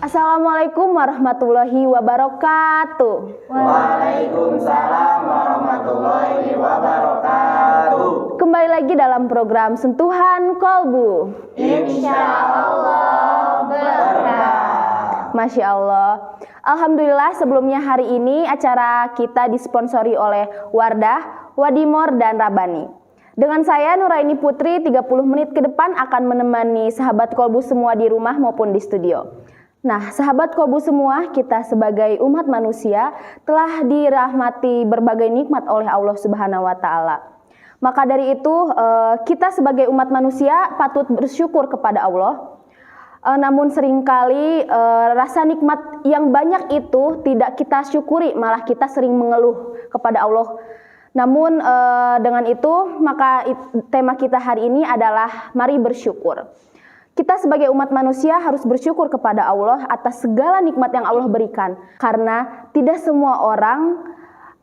Assalamualaikum warahmatullahi wabarakatuh. Waalaikumsalam warahmatullahi wabarakatuh. Kembali lagi dalam program Sentuhan Kolbu. Insya Allah berkah. Masya Allah. Alhamdulillah, sebelumnya hari ini acara kita disponsori oleh Wardah, Wadimor, dan Rabani. Dengan saya Nuraini Putri, 30 menit ke depan akan menemani sahabat Kolbu semua di rumah maupun di studio. Nah, sahabat Kolbu semua, kita sebagai umat manusia telah dirahmati berbagai nikmat oleh Allah Subhanahu wa Ta'ala. Maka dari itu, kita sebagai umat manusia patut bersyukur kepada Allah. Namun seringkali rasa nikmat yang banyak itu tidak kita syukuri, malah kita sering mengeluh kepada Allah. Namun dengan itu, maka tema kita hari ini adalah mari bersyukur. Kita sebagai umat manusia harus bersyukur kepada Allah atas segala nikmat yang Allah berikan. Karena tidak semua orang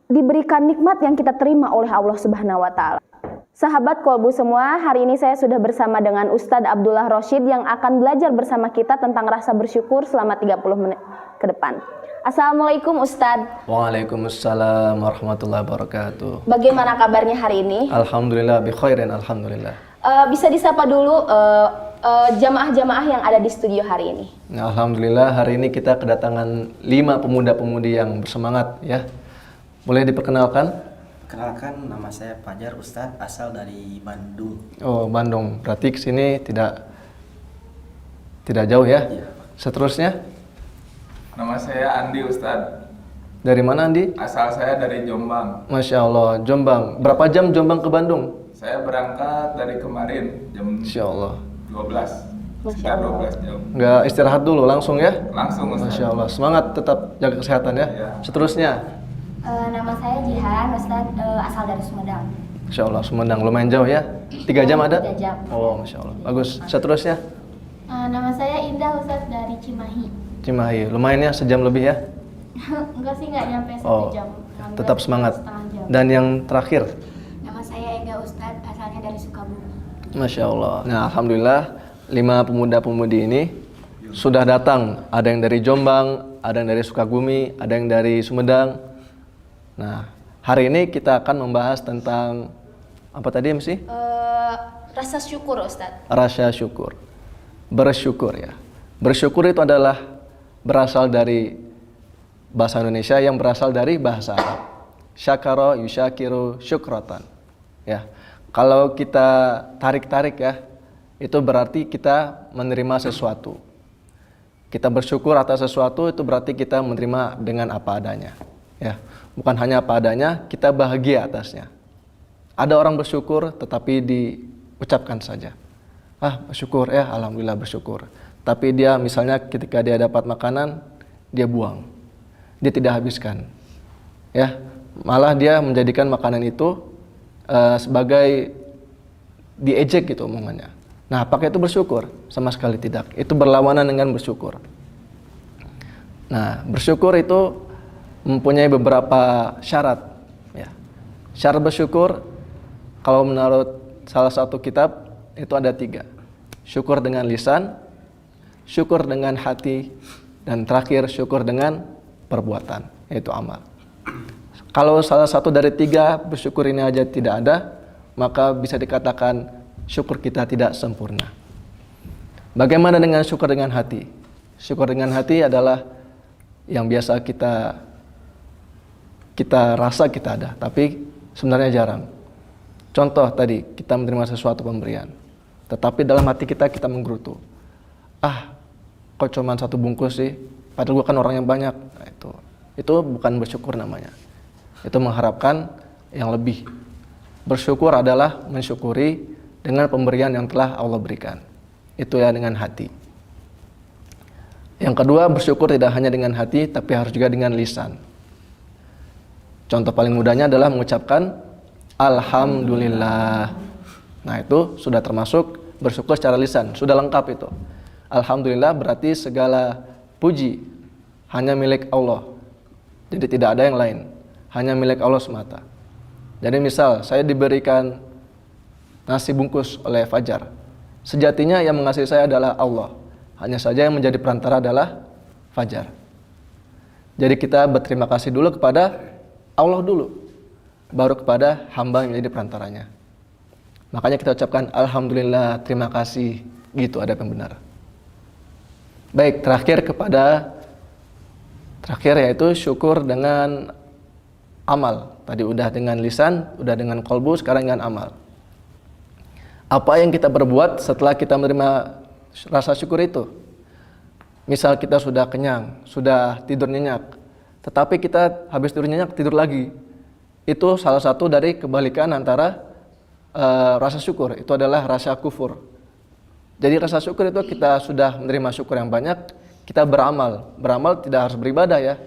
diberikan nikmat yang kita terima oleh Allah Subhanahu wa Ta'ala. Sahabat Kolbu semua, hari ini saya sudah bersama dengan Ustadz Abdullah Roshid yang akan belajar bersama kita tentang rasa bersyukur selama 30 menit ke depan. Assalamualaikum Ustadz. Waalaikumsalam warahmatullahi wabarakatuh. Bagaimana kabarnya hari ini? Alhamdulillah, bi khairin, alhamdulillah. Bisa disapa dulu jamaah-jamaah yang ada di studio hari ini. Alhamdulillah, hari ini kita kedatangan 5 pemuda-pemudi yang bersemangat ya. Boleh diperkenalkan? Kenalkan, nama saya Fajar Ustadz, asal dari Bandung. Oh, Bandung. Berarti ke sini tidak jauh ya? Iya. Seterusnya? Nama saya Andi Ustadz. Dari mana Andi? Asal saya dari Jombang. Masya Allah, Jombang. Berapa jam Jombang ke Bandung? Saya berangkat dari kemarin jam Masya Allah. 12. Sekitar 12 jam. Nggak istirahat dulu, langsung ya? Langsung Ustadz. Masya Allah, semangat tetap jaga kesehatan ya. Iya. Seterusnya? Nama saya Jihan, Ustadz, asal dari Sumedang. Masya Allah, Sumedang lumayan jauh ya? 3 jam ada? 3 jam. Oh, Masya Allah, bagus. Seterusnya? Nama saya Indah, Ustadz, dari Cimahi. Cimahi, lumayan ya, sejam lebih ya? Enggak sih, nggak nyampe 1 Oh, jam. tetap semangat. Setengah jam. Dan yang terakhir? Nama saya Ega Ustadz, asalnya dari Sukabumi. Masya Allah. Nah, Alhamdulillah, 5 pemuda-pemudi ini sudah datang. Ada yang dari Jombang, ada yang dari Sukabumi, ada yang dari Sumedang. Nah, hari ini kita akan membahas tentang apa tadi MC? Rasa syukur Ustadz. Rasa syukur. Bersyukur ya. Bersyukur itu adalah berasal dari bahasa Indonesia yang berasal dari bahasa Arab. Syakara yusyakiru syukratan. Ya. Kalau kita tarik-tarik ya, itu berarti kita menerima sesuatu. Kita bersyukur atas sesuatu itu berarti kita menerima dengan apa adanya. Ya. Bukan hanya apa adanya, kita bahagia atasnya. Ada orang bersyukur tetapi diucapkan saja. Bersyukur ya, alhamdulillah bersyukur. Tapi dia misalnya ketika dia dapat makanan, dia buang. Dia tidak habiskan. Ya, malah dia menjadikan makanan itu sebagai diejek gitu omongannya. Nah, apakah itu bersyukur? Sama sekali tidak. Itu berlawanan dengan bersyukur. Nah, bersyukur itu mempunyai beberapa syarat. Ya. Syarat bersyukur, kalau menurut salah satu kitab, itu ada 3. Syukur dengan lisan, syukur dengan hati, dan terakhir syukur dengan perbuatan, yaitu amal. Kalau salah satu dari 3 bersyukur ini aja tidak ada, maka bisa dikatakan syukur kita tidak sempurna. Bagaimana dengan syukur dengan hati? Syukur dengan hati adalah yang biasa kita rasa kita ada, tapi sebenarnya jarang. Contoh tadi, kita menerima sesuatu pemberian, tetapi dalam hati kita menggerutu. Kok cuma 1 bungkus sih? Padahal gue kan orang yang banyak. Nah, itu bukan bersyukur namanya. Itu mengharapkan yang lebih. Bersyukur adalah mensyukuri dengan pemberian yang telah Allah berikan. Itu ya dengan hati. Yang kedua, bersyukur tidak hanya dengan hati, tapi harus juga dengan lisan. Contoh paling mudahnya adalah mengucapkan Alhamdulillah. Nah, itu sudah termasuk bersyukur secara lisan, sudah lengkap itu. Alhamdulillah berarti segala puji hanya milik Allah. Jadi tidak ada yang lain, hanya milik Allah semata. Jadi misal saya diberikan nasi bungkus oleh Fajar, sejatinya yang mengasihi saya adalah Allah. Hanya saja yang menjadi perantara adalah Fajar. Jadi kita berterima kasih dulu kepada Allah dulu, baru kepada hamba yang menjadi perantaranya. Makanya kita ucapkan Alhamdulillah, terima kasih, gitu adab yang benar. Baik, terakhir yaitu syukur dengan amal. Tadi udah dengan lisan, udah dengan kolbu, sekarang dengan amal. Apa yang kita berbuat setelah kita menerima rasa syukur itu? Misal kita sudah kenyang, sudah tidur nyenyak, tetapi kita habis tidur nyenyak, tidur lagi. Itu salah satu dari kebalikan antara rasa syukur. Itu adalah rasa kufur. Jadi rasa syukur itu kita sudah menerima syukur yang banyak, kita beramal. Beramal tidak harus beribadah ya.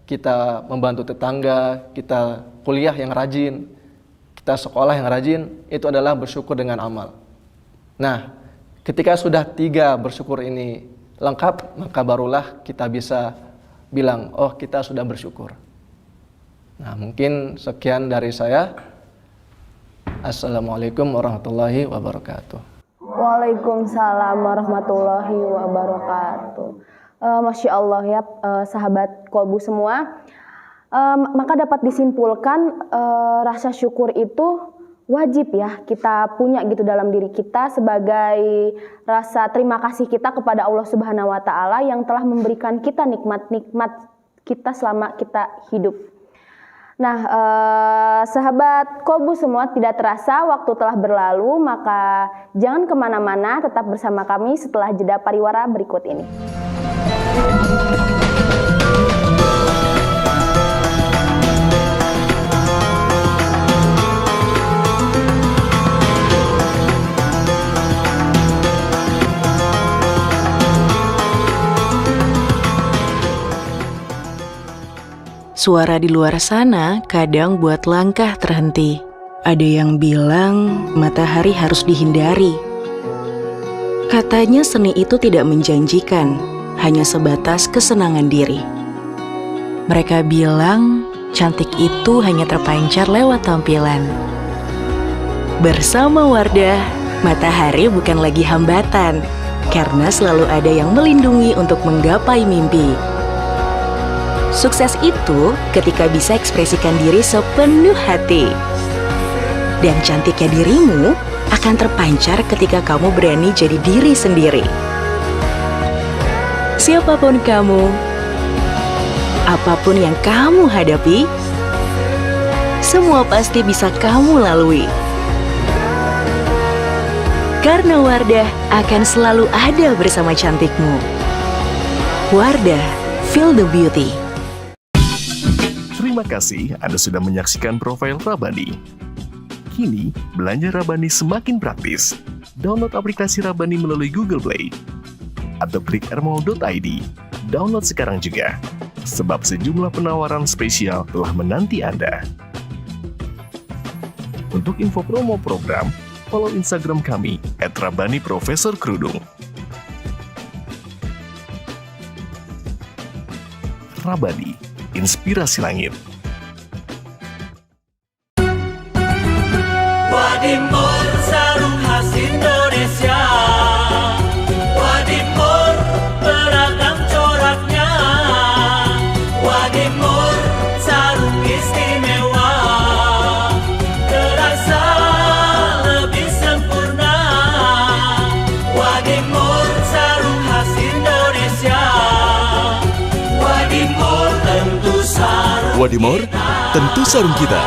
Kita membantu tetangga, kita kuliah yang rajin, kita sekolah yang rajin, itu adalah bersyukur dengan amal. Nah, ketika sudah 3 bersyukur ini lengkap, maka barulah kita bisa bilang, oh kita sudah bersyukur. Nah, mungkin sekian dari saya. Assalamualaikum warahmatullahi wabarakatuh. Waalaikumsalam warahmatullahi wabarakatuh. Masya Allah ya, sahabat kolbu semua. Maka dapat disimpulkan rasa syukur itu wajib ya kita punya gitu dalam diri kita sebagai rasa terima kasih kita kepada Allah Subhanahu wa taala yang telah memberikan kita nikmat-nikmat kita selama kita hidup. Nah, sahabat kolbu semua, tidak terasa waktu telah berlalu, maka jangan kemana-mana, tetap bersama kami setelah jeda pariwara berikut ini. Suara di luar sana kadang buat langkah terhenti. Ada yang bilang matahari harus dihindari. Katanya seni itu tidak menjanjikan, hanya sebatas kesenangan diri. Mereka bilang cantik itu hanya terpancar lewat tampilan. Bersama Wardah, matahari bukan lagi hambatan, karena selalu ada yang melindungi untuk menggapai mimpi. Sukses itu ketika bisa ekspresikan diri sepenuh hati. Dan cantiknya dirimu akan terpancar ketika kamu berani jadi diri sendiri. Siapapun kamu, apapun yang kamu hadapi, semua pasti bisa kamu lalui. Karena Wardah akan selalu ada bersama cantikmu. Wardah, feel the beauty. Terima kasih Anda sudah menyaksikan profil Rabani. Kini, belanja Rabani semakin praktis. Download aplikasi Rabani melalui Google Play atau klik airmall.id. Download sekarang juga, sebab sejumlah penawaran spesial telah menanti Anda. Untuk info promo program, follow Instagram kami @rabani_profesor_kerudung. Rabani, inspirasi langit. Wadimor sarung khas Indonesia, Wadimor beragam coraknya, Wadimor sarung istimewa, terasa lebih sempurna. Wadimor sarung khas Indonesia, Wadimor tentu sarung Wadimor, tentu sarung kita.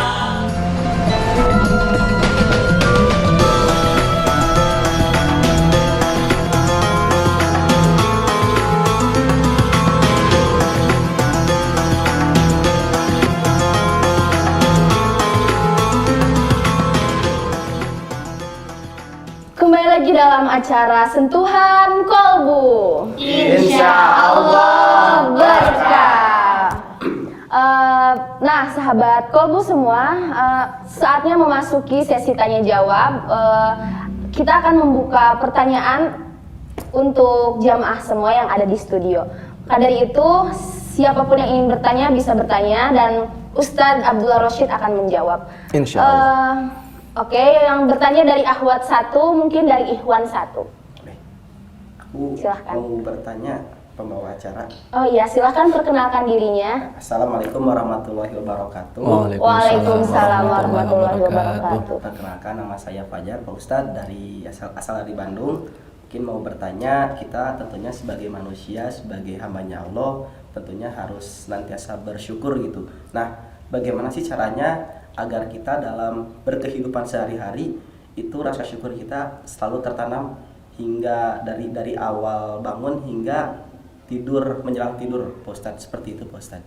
Kembali lagi dalam acara Sentuhan Kolbu. Insya Allah berkah. Nah, sahabat kolbu semua, saatnya memasuki sesi tanya jawab. Kita akan membuka pertanyaan untuk jamaah semua yang ada di studio. Maka dari itu, siapapun yang ingin bertanya bisa bertanya dan Ustadz Abdullah Rosyid akan menjawab. Insya Allah. Oke, yang bertanya dari Ahwat 1, mungkin dari Ikhwan 1. Aku Silahkan. mau bertanya pembawa acara. Oh iya, silahkan perkenalkan dirinya. Assalamualaikum warahmatullahi wabarakatuh. Waalaikumsalam warahmatullahi wabarakatuh. Perkenalkan, nama saya Fajar, Pak Ustadz dari asal dari Bandung. Mungkin mau bertanya, kita tentunya sebagai manusia, sebagai hambanya Allah, tentunya harus senantiasa bersyukur gitu. Nah, bagaimana sih caranya agar kita dalam berkehidupan sehari-hari itu rasa syukur kita selalu tertanam hingga dari awal bangun hingga tidur, menjelang tidur, Pak Ustadz, seperti itu Pak Ustadz.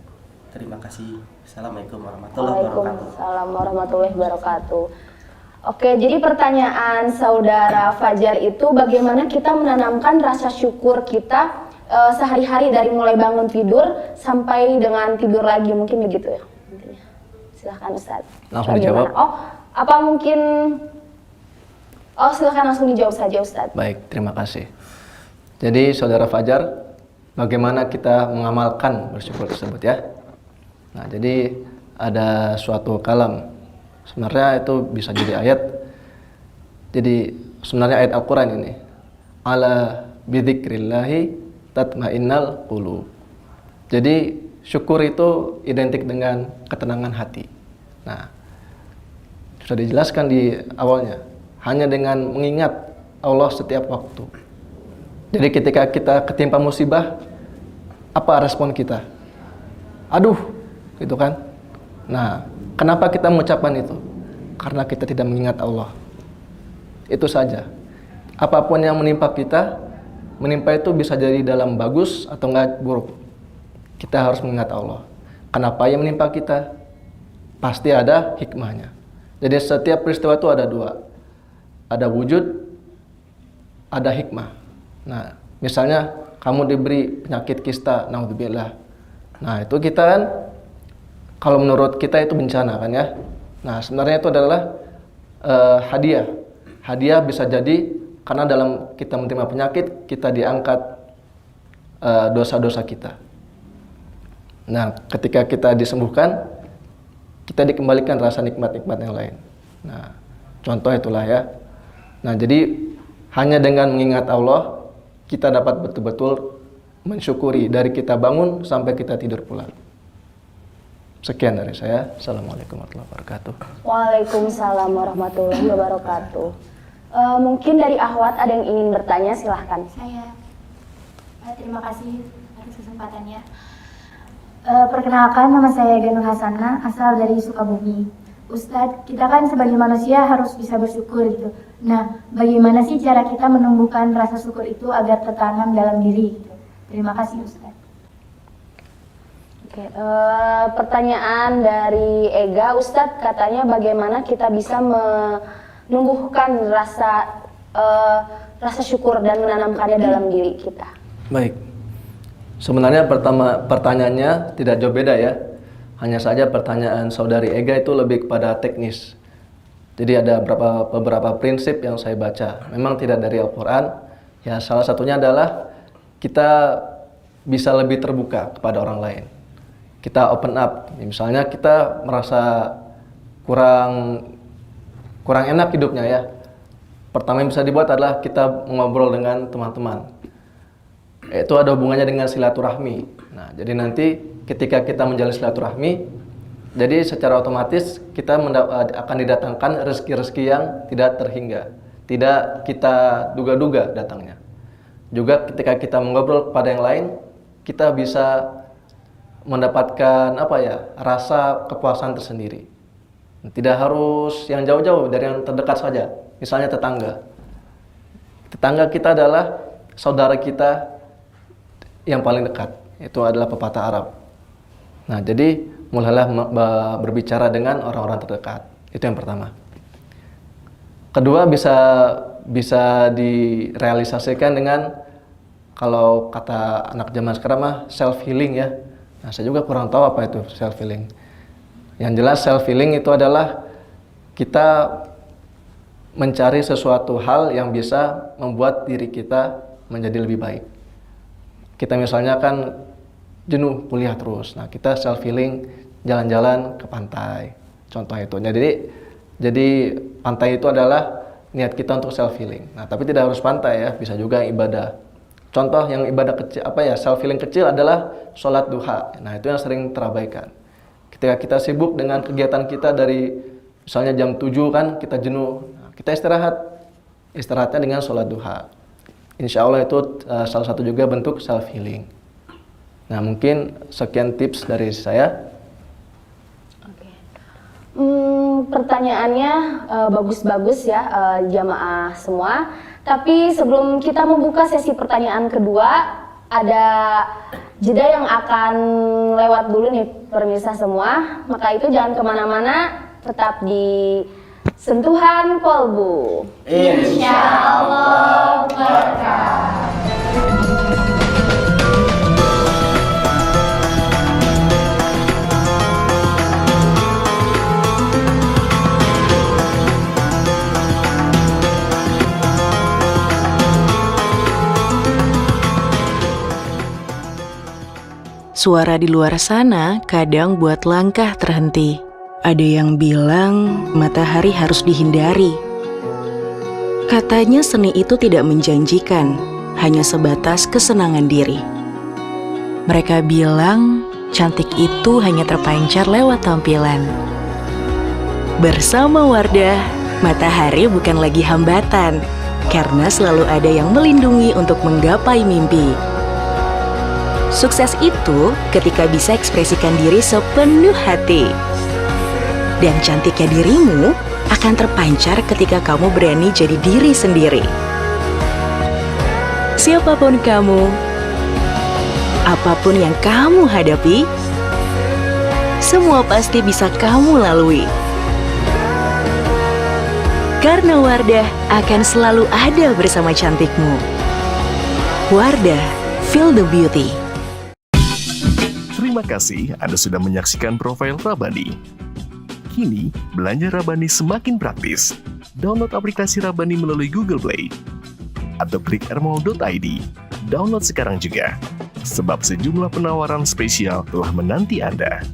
Terima kasih. Assalamualaikum warahmatullahi wabarakatuh. Waalaikumsalam warahmatullahi wabarakatuh. Oke, jadi pertanyaan saudara Fajar itu bagaimana kita menanamkan rasa syukur kita sehari-hari dari mulai bangun tidur sampai dengan tidur lagi, mungkin begitu ya. Silahkan Ustaz. Langsung dijawab. Oh, apa mungkin? Oh, silahkan langsung dijawab saja Ustaz. Baik, terima kasih. Jadi saudara Fajar, bagaimana kita mengamalkan bersyukur tersebut ya? Nah, jadi ada suatu kalam. Sebenarnya itu bisa jadi ayat. Jadi sebenarnya ayat Al-Quran ini. Ala bidzikrillahi tatmainnal qulub. Jadi syukur itu identik dengan ketenangan hati. Nah, sudah dijelaskan di awalnya. Hanya dengan mengingat Allah setiap waktu. Jadi ketika kita ketimpa musibah, apa respon kita? Aduh, gitu kan? Nah, kenapa kita mengucapkan itu? Karena kita tidak mengingat Allah. Itu saja. Apapun yang menimpa kita, menimpa itu bisa jadi dalam bagus atau enggak buruk. Kita harus mengingat Allah. Kenapa yang menimpa kita? Pasti ada hikmahnya. Jadi setiap peristiwa itu ada dua. Ada wujud, ada hikmah. Nah, misalnya kamu diberi penyakit kista, naudzubillah. Nah, itu kita kan, kalau menurut kita itu bencana kan ya. Nah, sebenarnya itu adalah hadiah. Hadiah bisa jadi karena dalam kita menerima penyakit, kita diangkat dosa-dosa kita. Nah, ketika kita disembuhkan, kita dikembalikan rasa nikmat-nikmat yang lain. Nah, contoh itulah ya. Nah, jadi hanya dengan mengingat Allah, kita dapat betul-betul mensyukuri dari kita bangun sampai kita tidur pulang. Sekian dari saya. Assalamualaikum warahmatullahi wabarakatuh. Waalaikumsalam warahmatullahi wabarakatuh. Mungkin dari Ahwat ada yang ingin bertanya, silahkan. Saya terima kasih atas kesempatannya. Perkenalkan, nama saya Ganur Hasana, asal dari Sukabumi. Ustadz, kita kan sebagai manusia harus bisa bersyukur gitu. Nah, bagaimana sih cara kita menumbuhkan rasa syukur itu agar tertanam dalam diri gitu? Terima kasih Ustadz. Oke, pertanyaan dari Ega, Ustadz katanya bagaimana kita bisa menumbuhkan rasa syukur dan menanamkannya dalam diri kita. Baik. Sebenarnya pertanyaannya tidak jauh beda ya. Hanya saja pertanyaan saudari Ega itu lebih kepada teknis. Jadi ada beberapa prinsip yang saya baca. Memang tidak dari Al-Quran. Ya, salah satunya adalah kita bisa lebih terbuka kepada orang lain. Kita open up. Misalnya kita merasa kurang enak hidupnya ya. Pertama yang bisa dibuat adalah kita ngobrol dengan teman-teman. Itu ada hubungannya dengan silaturahmi. Nah, jadi nanti ketika kita menjalin silaturahmi, jadi secara otomatis kita akan didatangkan rezeki-rezeki yang tidak terhingga, tidak kita duga-duga datangnya. Juga ketika kita mengobrol kepada yang lain, kita bisa mendapatkan rasa kepuasan tersendiri. Tidak harus yang jauh-jauh, dari yang terdekat saja. Misalnya tetangga. Tetangga kita adalah saudara kita yang paling dekat. Itu adalah pepatah Arab. Nah, jadi mulailah berbicara dengan orang-orang terdekat. Itu yang pertama. Kedua, bisa direalisasikan dengan, kalau kata anak zaman sekarang mah self healing ya. Nah, saya juga kurang tahu apa itu self healing. Yang jelas self healing itu adalah kita mencari sesuatu hal yang bisa membuat diri kita menjadi lebih baik. Kita misalnya kan jenuh kuliah terus, nah kita self healing, jalan-jalan ke pantai, contoh itu. Jadi pantai itu adalah niat kita untuk self healing. Nah tapi tidak harus pantai ya, bisa juga ibadah. Contoh yang ibadah kecil, self healing kecil adalah sholat duha. Nah itu yang sering terabaikan. Ketika kita sibuk dengan kegiatan kita dari misalnya jam 7 kan kita jenuh, nah, kita istirahatnya dengan sholat duha. Insya Allah itu salah satu juga bentuk self healing. Nah mungkin sekian tips dari saya. Pertanyaannya bagus-bagus ya jamaah semua. Tapi sebelum kita membuka sesi pertanyaan kedua, ada jeda yang akan lewat dulu nih pemirsa semua. Maka itu jangan kemana-mana, tetap di Sentuhan Kolbu. Insya Allah berkah. Suara di luar sana kadang buat langkah terhenti. Ada yang bilang matahari harus dihindari. Katanya seni itu tidak menjanjikan, hanya sebatas kesenangan diri. Mereka bilang cantik itu hanya terpancar lewat tampilan. Bersama Wardah, matahari bukan lagi hambatan, karena selalu ada yang melindungi untuk menggapai mimpi. Sukses itu ketika bisa ekspresikan diri sepenuh hati. Dan cantiknya dirimu akan terpancar ketika kamu berani jadi diri sendiri. Siapapun kamu, apapun yang kamu hadapi, semua pasti bisa kamu lalui. Karena Wardah akan selalu ada bersama cantikmu. Wardah, feel the beauty. Terima kasih Anda sudah menyaksikan Profil Rabani. Kini, belanja Rabani semakin praktis. Download aplikasi Rabani melalui Google Play atau klik airmall.id. Download sekarang juga, sebab sejumlah penawaran spesial telah menanti Anda.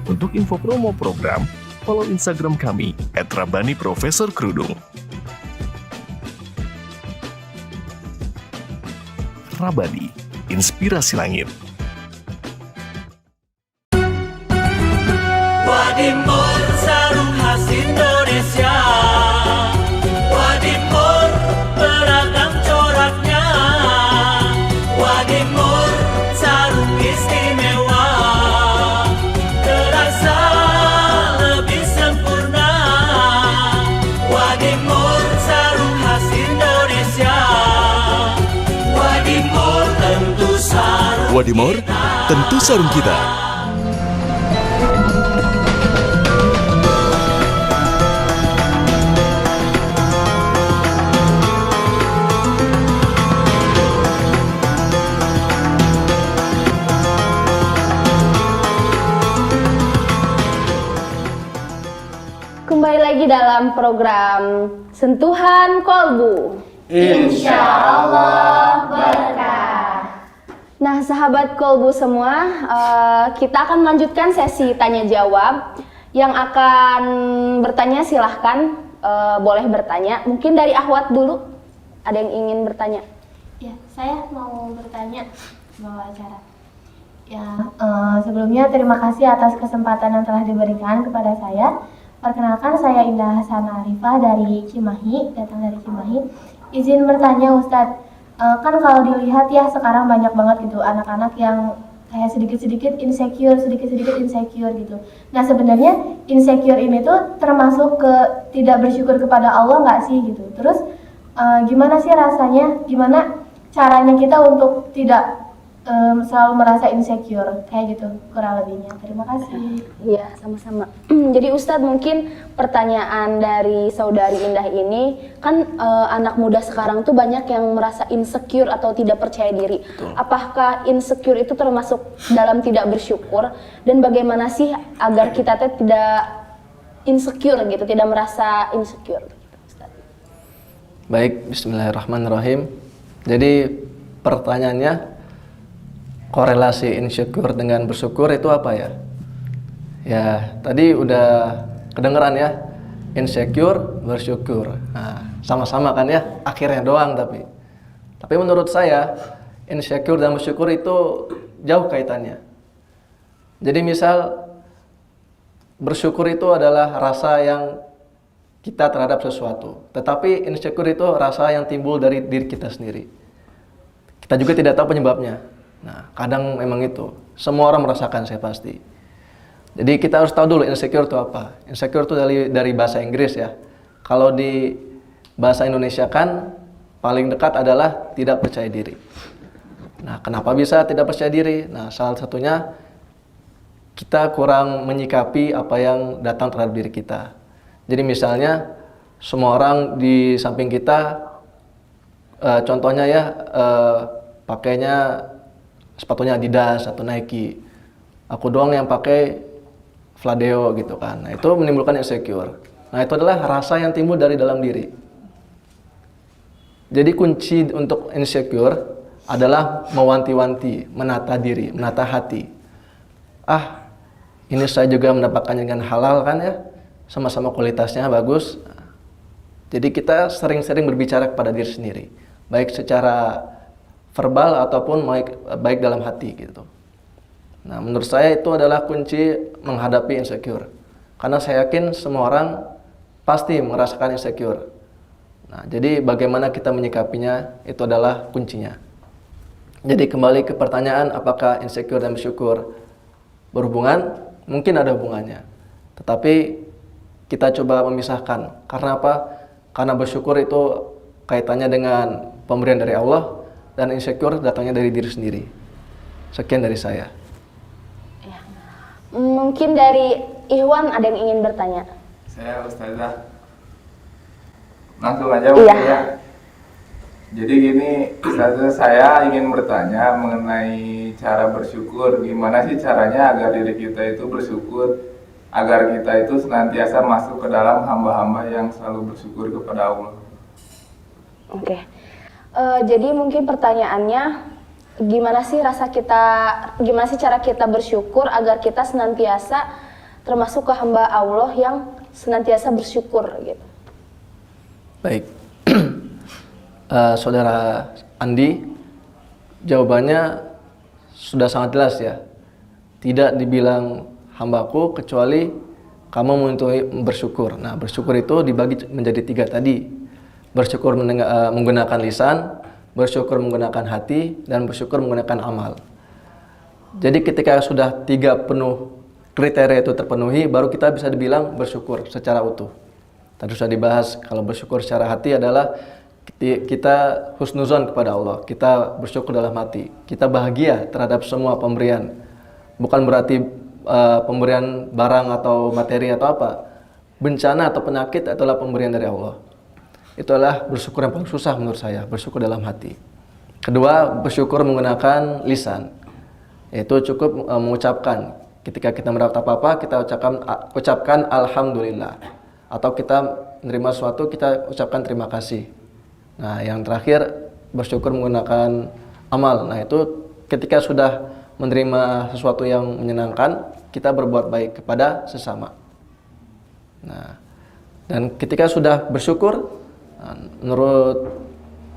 Untuk info promo program, follow Instagram kami @rabani_profesor_kerudung. Rabani, inspirasi langit. Wadimor sarung khas Indonesia, Wadimor beragam coraknya, Wadimor sarung istimewa, terasa lebih sempurna. Wadimor sarung khas Indonesia, Wadimor tentu sarung. Wadimor, tentu sarung kita. Kembali lagi dalam program Sentuhan Kolbu. Insya Allah berkah. Nah, sahabat Kolbu semua, kita akan melanjutkan sesi tanya jawab. Yang akan bertanya silahkan boleh bertanya. Mungkin dari Ahwat dulu, ada yang ingin bertanya? Ya, saya mau bertanya bawa acara. Ya, sebelumnya terima kasih atas kesempatan yang telah diberikan kepada saya. Perkenalkan, saya Indah Hasana Arifah dari Cimahi, datang dari Cimahi. Izin bertanya Ustadz, kan kalau dilihat ya sekarang banyak banget gitu anak-anak yang kayak sedikit-sedikit insecure gitu. Nah sebenarnya insecure ini tuh termasuk ke tidak bersyukur kepada Allah nggak sih gitu. Terus gimana sih rasanya, gimana caranya kita untuk tidak selalu merasa insecure kayak gitu kurang lebihnya. Terima kasih. Iya, sama-sama. Jadi Ustadz, mungkin pertanyaan dari saudari Indah ini kan anak muda sekarang tuh banyak yang merasa insecure atau tidak percaya diri. Betul. Apakah insecure itu termasuk dalam tidak bersyukur, dan bagaimana sih agar kita tidak insecure gitu, tidak merasa insecure gitu, Ustadz? Baik, bismillahirrahmanirrahim. Jadi pertanyaannya, korelasi insecure dengan bersyukur itu apa ya? Ya, tadi udah kedengeran ya, insecure, bersyukur. Nah, sama-sama kan ya, akhirnya doang tapi. Tapi menurut saya, insecure dan bersyukur itu jauh kaitannya. Jadi misal, bersyukur itu adalah rasa yang kita terhadap sesuatu. Tetapi insecure itu rasa yang timbul dari diri kita sendiri. Kita juga tidak tahu penyebabnya. Nah, kadang memang itu. Semua orang merasakan, saya pasti. Jadi kita harus tahu dulu insecure itu apa. Insecure itu dari bahasa Inggris ya. Kalau di bahasa Indonesia kan paling dekat adalah tidak percaya diri. Nah, kenapa bisa tidak percaya diri? Nah, salah satunya kita kurang menyikapi apa yang datang terhadap diri kita. Jadi misalnya semua orang di samping kita, contohnya ya, pakainya sepatunya Adidas atau Nike. Aku doang yang pakai Fladeo gitu kan. Nah, itu menimbulkan insecure. Nah, itu adalah rasa yang timbul dari dalam diri. Jadi kunci untuk insecure adalah mewanti-wanti, menata diri, menata hati. Ah, ini saya juga mendapatkannya dengan halal kan ya. Sama-sama kualitasnya bagus. Jadi kita sering-sering berbicara kepada diri sendiri, baik secara verbal ataupun baik dalam hati gitu. Nah, menurut saya itu adalah kunci menghadapi insecure. Karena saya yakin semua orang pasti merasakan insecure. Nah, jadi bagaimana kita menyikapinya itu adalah kuncinya. Jadi kembali ke pertanyaan, apakah insecure dan bersyukur berhubungan? Mungkin ada hubungannya. Tetapi kita coba memisahkan. Karena apa? Karena bersyukur itu kaitannya dengan pemberian dari Allah, dan insecure datangnya dari diri sendiri. Sekian dari saya. Ya. Mungkin dari Ikhwan ada yang ingin bertanya. Saya Ustazah. Langsung aja mungkin ya. Jadi gini, Ustazah, saya ingin bertanya mengenai cara bersyukur. Gimana sih caranya agar diri kita itu bersyukur, agar kita itu senantiasa masuk ke dalam hamba-hamba yang selalu bersyukur kepada Allah. Oke. Jadi mungkin pertanyaannya, gimana sih cara kita bersyukur agar kita senantiasa termasuk ke hamba Allah yang senantiasa bersyukur gitu. Baik. Saudara Andi, jawabannya sudah sangat jelas ya. Tidak dibilang hambaku kecuali kamu bersyukur. Nah, bersyukur itu dibagi menjadi 3 tadi. Bersyukur menggunakan lisan, bersyukur menggunakan hati, dan bersyukur menggunakan amal. Jadi ketika sudah 3 kriteria itu terpenuhi, baru kita bisa dibilang bersyukur secara utuh. Tadi sudah dibahas, kalau bersyukur secara hati adalah kita husnuzon kepada Allah, kita bersyukur dalam hati, kita bahagia terhadap semua pemberian. Bukan berarti pemberian barang atau materi atau apa, bencana atau penyakit adalah pemberian dari Allah. Itulah bersyukur yang paling susah menurut saya, bersyukur dalam hati. Kedua, bersyukur menggunakan lisan, yaitu cukup mengucapkan. Ketika kita mendapat apa-apa, kita ucapkan alhamdulillah, atau kita menerima sesuatu, kita ucapkan terima kasih. Nah, yang terakhir, bersyukur menggunakan amal. Nah, itu ketika sudah menerima sesuatu yang menyenangkan, kita berbuat baik kepada sesama. Nah, dan ketika sudah bersyukur, menurut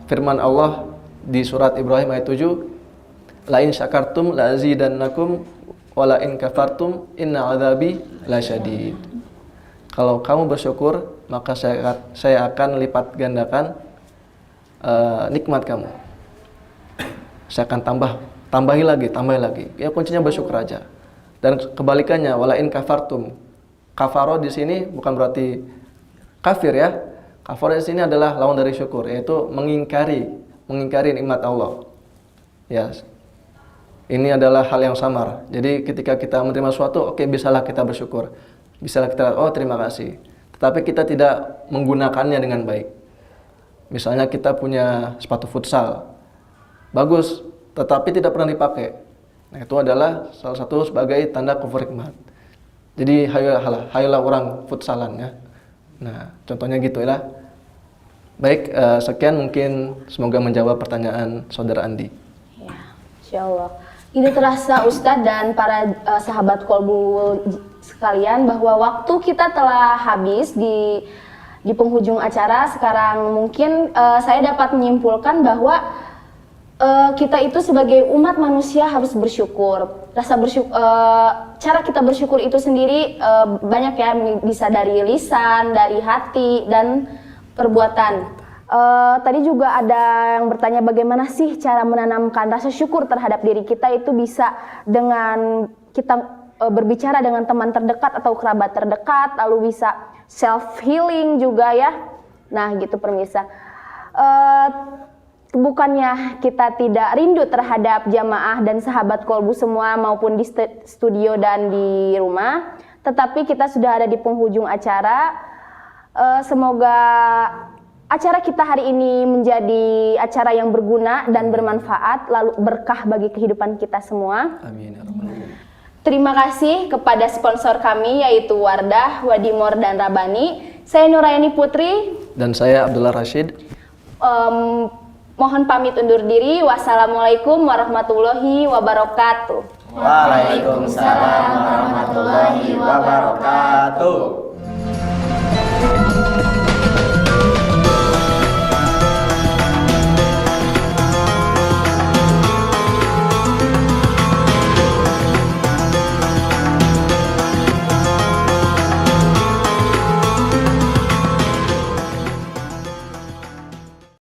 firman Allah di surat Ibrahim ayat 7, la in syakartum la azidannakum wa la in kafartum inna adzabi lasyadid. Kalau kamu bersyukur, maka saya akan lipat gandakan nikmat kamu. Saya akan tambahi lagi. Ya, kuncinya bersyukur aja. Dan kebalikannya, wala in kafartum. Kafaro di sini bukan berarti kafir ya. Kafaro di sini adalah lawan dari syukur, yaitu mengingkari nikmat Allah. Ya. Ini adalah hal yang samar. Jadi ketika kita menerima sesuatu, oke, bisalah kita bersyukur. Bisalah kita, oh terima kasih. Tetapi kita tidak menggunakannya dengan baik. Misalnya kita punya sepatu futsal. Bagus, tetapi tidak pernah dipakai. Nah, itu adalah salah satu sebagai tanda kufur nikmat. Jadi hayolah orang futsalan ya. Nah, contohnya gitu ya. Baik, sekian mungkin semoga menjawab pertanyaan saudara Andi. Ya, Insya Allah. Ini terasa Ustadz dan para sahabat kolbu sekalian bahwa waktu kita telah habis di penghujung acara. Sekarang mungkin saya dapat menyimpulkan bahwa kita itu sebagai umat manusia harus bersyukur. Cara kita bersyukur itu sendiri banyak ya, bisa dari lisan, dari hati, dan perbuatan. Tadi juga ada yang bertanya bagaimana sih cara menanamkan rasa syukur terhadap diri kita itu bisa dengan kita berbicara dengan teman terdekat atau kerabat terdekat, lalu bisa self healing juga ya. Nah gitu pemirsa. Bukannya kita tidak rindu terhadap jamaah dan sahabat kolbu semua maupun di studio dan di rumah, tetapi kita sudah ada di penghujung acara. Semoga acara kita hari ini menjadi acara yang berguna dan bermanfaat, lalu berkah bagi kehidupan kita semua. Amin ya rabbal alamin. Terima kasih kepada sponsor kami yaitu Wardah, Wadimor, dan Rabani. Saya Nurayani Putri. Dan saya Abdullah Rashid. Mohon pamit undur diri. Wassalamualaikum warahmatullahi wabarakatuh. Waalaikumsalam warahmatullahi wabarakatuh.